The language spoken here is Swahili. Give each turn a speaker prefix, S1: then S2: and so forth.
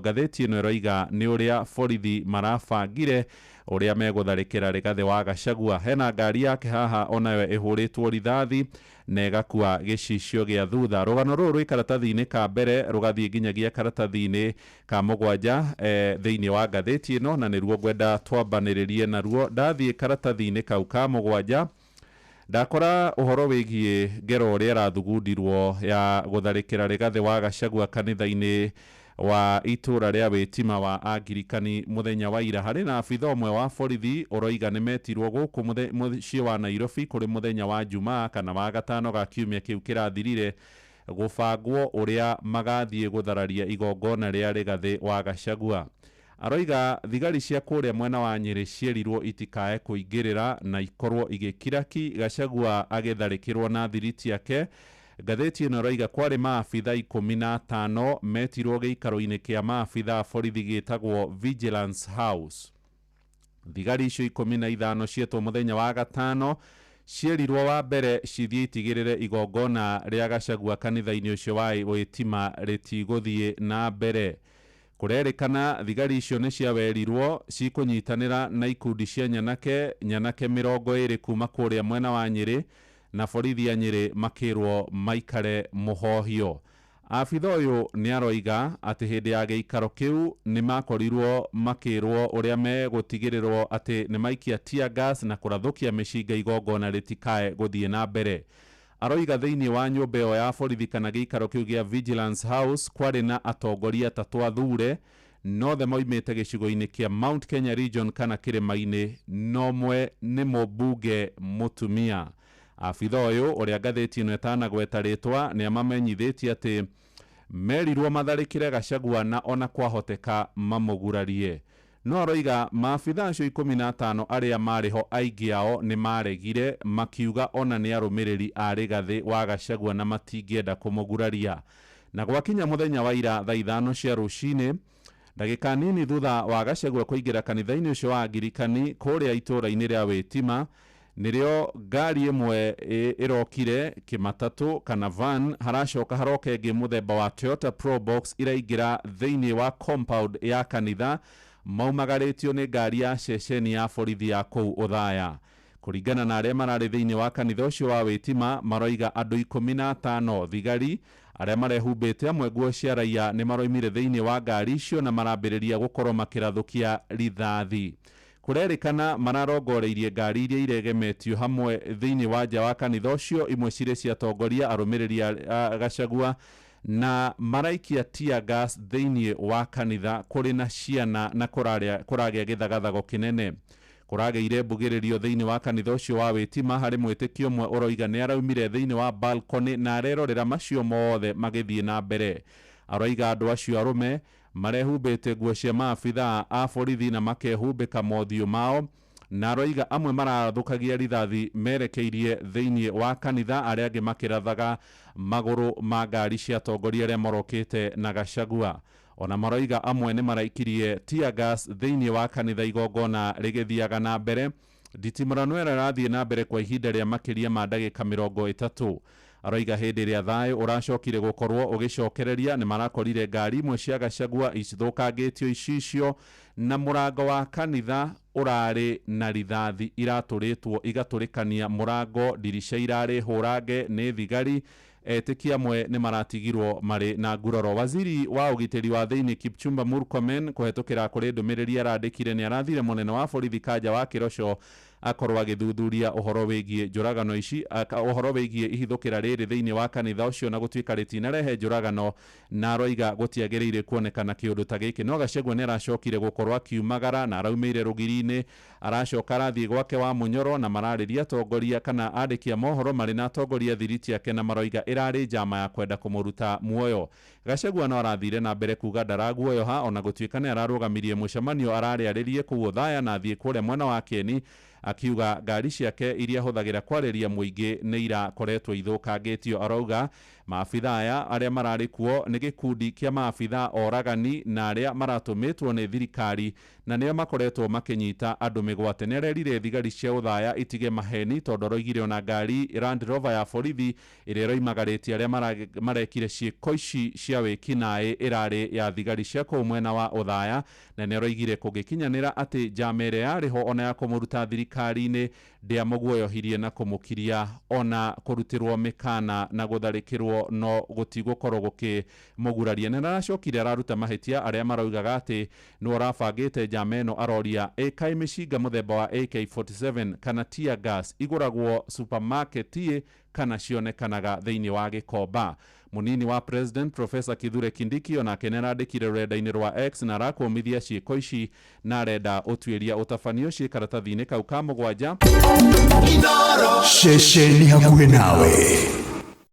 S1: Ngathĩti ĩno ĩroiga nĩ ũrĩa borithi marabangire ũrĩa megũtharĩkĩra Rigathĩ wa Gachagua. Hena ngari yake haha onayo ĩhũrĩtwo rithathi na ĩgakua gĩcicio gĩa thutha. Rũgano rũrũ rwĩ karatathi-inĩ ka mbere rũgathiĩ nginyagia karatathi-inĩ ka mũgwanja thĩinĩ wa ngathĩti ĩno, na nĩruo ngwenda twambanĩrĩrie naruo. Ndathiĩ karatathi-inĩ kau ka mũgwanja ndakora ũhoro wĩgiĩ ngero ũrĩa ĩrathugundirwo ya gũtharĩkĩra Rigathĩ wa Gachagua kanitha-inĩ wa itũra rĩa Wĩtima wa Angirikani mũthenya wa ira. Harĩ na abitha ũmwe wa borithi ũroiga nĩ metirwo gũkũ mũciĩ wa Nairobi kũrĩ mũthenya wa Jumaa kana wa gatano ga kiumia kĩu kĩrathirire gũbangwo ũrĩa magathiĩ gũthararia igongona rĩa Rigathĩ wa Gachagua. Aroiga thigari cia kũrĩa mwena wa Nyĩrĩ cierirwo itikae kũingĩrĩra na ikorwo igĩkiraki Gachagua agĩtharĩkĩrwo na thiriti yake. Ngathĩti ĩno roiga kwarĩ maabitha 15 metirwo gĩikaro-inĩ kĩa maabitha borithi gĩtagwo Vigilance House. Thigari icio 15 cietwo mũthenya wa gatano cierirwo wa mbere cithiĩ itigĩrĩre igongona rĩa Gachagua kanitha-inĩ ũcio wa Wĩtima rĩtigũthiĩ na mbere. Kũrerĩkana thigari icio nĩ ciawerirwo cikũnyitanĩra na ikundi cia nyanake 20 kuma kũrĩa mwena wa Nyĩrĩ, na borithi a Nyĩrĩ makĩrwo maikare mũhohio. Abitha ũyũ nĩ aroiga atĩ hĩndĩ ya gĩikaro kĩu nĩ makorirwo makĩrwo ũrĩa megũtigĩrĩrwo atĩ nĩ maikia tear gas na kũrathũkia mĩcinga igongona rĩtikae gũthiĩ na mbere. Aroiga thĩinĩ wa nyũmba ĩyo ya borithi kana gĩikaro kĩu gĩa Vigilance House kwarĩ na atongoria atatũ athure, nothe moimĩte gĩcigo-inĩ kĩa Mount Kenya Region kana kĩrĩma-inĩ, nomwe nĩ mũmbunge mũtumia. Abitha ũyũ ũrĩa ngathĩti ĩno ĩtanagweta rĩtwa nĩ amamenyithĩtie atĩ merirwo matharĩkĩre Gachagua na ona kwahoteka mamũgurarie. No aroiga maabitha acio 15 arĩa marĩho aingĩ ao nĩ maregire, makiuga ona nĩ arũmĩrĩri a Rigathĩ wa Gachagua na matingĩenda kũmũguraria. Na gwakinya mũthenya wa ira thaa 5 cia rũcinĩ, ndagĩka nini thutha wa Gachagua kũingĩra kanitha-inĩ ũcio wa Angirikani kũrĩa itũra-inĩ rĩa Wĩtima, nĩrĩo ngari ĩmwe ĩrokire kĩmatatũ kana van, haracoka haroka ĩngĩ mũthemba wa Toyota Probox iraingĩra thĩinĩ wa compound ya kanitha, maumagarĩtio nĩ ngari ya ceceni ya borithi ya kũu Othaya. Kũringana na arĩa mararĩ thĩinĩ wa kanitha ũcio wa Wĩtima, maroiga andũ 15 thigari arĩa marehumbĩte amwe nguo cia raia nĩ maroimire thĩinĩ wa ngari icio na marambĩrĩria gũkorwo makĩrathũkia rithathi. Kũrerĩkana mararongoreirie ngari iria iregemetio hamwe thĩinĩ wa nja wa kanitha ũcio, imwe cirĩ cia atongoria arũmĩrĩri a Gachagua, na maraikia tear gas thĩinĩ wa kanitha kũrĩ na ciana na kũragĩa gĩthagathago kĩnene. Kũragĩire mbugĩrĩrio thĩinĩ wa kanitha ũcio wa Wĩtima, harĩ mwĩtĩkio ũmwe ũroiga nĩ araumire thĩinĩ wa balcony na arerorera macio mothe magĩthiĩ na mbere. Aroiga andũ acio arũme marehumbĩte nguo cia maabitha a borithi na makehumbĩka mothiũ mao, na aroiga amwe marathũkagia rithathi merekeirie thĩinĩ wa kanitha, arĩa angĩ makĩrathaga magũrũ ma ngari cia atongoria arĩa morokĩte na Gachagua. Ona maroiga amwe nĩ maraikirie tear gas thĩinĩ wa kanitha igongona rĩgĩthiaga na mbere. Nditimũrano ĩrĩa ĩrathiĩ na mbere kwa ihinda rĩa makĩria ma ndagĩka 30. Aroiga hĩndĩ ĩrĩa thayũ ũracokire gũkorwo ũgĩcokereria, nĩ marakorire ngari imwe cia Gachagua ithũkangĩtio icicio, na mũrango wa kanitha ũrarĩ na rithathi iratũrĩtwo igatũrĩkania mũrango, ndirica irarĩ hũrange nĩ thigari. Etĩkia amwe nĩ maratigirwo marĩ na nguraro. Waziri wa ũgitĩri wa thĩinĩ Kipchumba Murkomen kũhetũkĩra kũrĩ ndũmĩrĩri arandĩkire nĩ arathire mũnene wa borithi Kanja wa Kĩroco akorwo agĩthuthuria ũhoro wĩgiĩ njũragano ici, ũhoro wĩgiĩ ihithũkĩra rĩrĩ thĩinĩ wa kanitha ũcio na gũtuĩka rĩtinarehe njũragano, na aroiga gũtiagĩrĩire kuonekana kĩũndũ ta gĩkĩ. No Gachagua nĩ aracokire gũkorwo akiumagara na araumĩire rũgiri-inĩ, aracoka arathiĩ gwake wa Mũnyoro, na mararĩria atongoria kana andĩki a mohoro marĩ na atongoria thiriti yake, na maroiga ĩrarĩ njama ya kwenda kũmũruta muoyo. Gachagua no arathire na mbere kuga ndaraguoyoha, ona gũtuĩka nĩ ararũgamirie mũcemanio ararĩarĩrie kũu Othaya na athiĩ kũrĩa mwena wa Kieni, akiuga ngari ciake iria hũthagĩra kwarĩria mũingĩ nĩ irakoretwo ithũkangĩtio. Arauga maabitha aya arĩa mararĩ kuo nĩ gĩkundi kĩa maabitha oragani na arĩa maratũmĩtwo nĩ thirikari na nĩo makoretwo makinyita andũ mĩgwate. Nĩarerire thigari cia ũthaya itige maheni tondũ roigire ona ngari Land Rover ya borithi ĩrĩa ĩroimagarĩtie arĩa marekire ciĩko ici cia wĩkinaĩ ĩrarĩ ya thigari cia kũu mwena wa ũthaya, na nĩaroigire kũngĩkinyanĩra atĩ njama ĩrĩa yarĩho ona ya kũmũruta thirikari-inĩ ndĩamũguoyohirie na kũmũkiria ona kũrutĩrwo mĩkana na gũtharĩkĩrwo no gũtigũkorwo gũkĩmũguraria. Na aracokire araruta mahĩtia arĩa maroigaga atĩ nĩ ũrabangĩte njama ĩno aroria kaĩ mĩcinga mũthemba wa AK47 kana tear gas igũragwo supermarket kana cionekanaga thĩinĩ wa Gĩkomba. Mũnini wa President Professor Kithure Kindiki onake nĩarandĩkire rũrenda-inĩ rwa X na arakũmithia ciĩko ici na arenda ũtuĩria ũtabanio ciĩ karatathi-inĩ kau ka 7.
S2: Sheshe ni hakuhĩ nawe.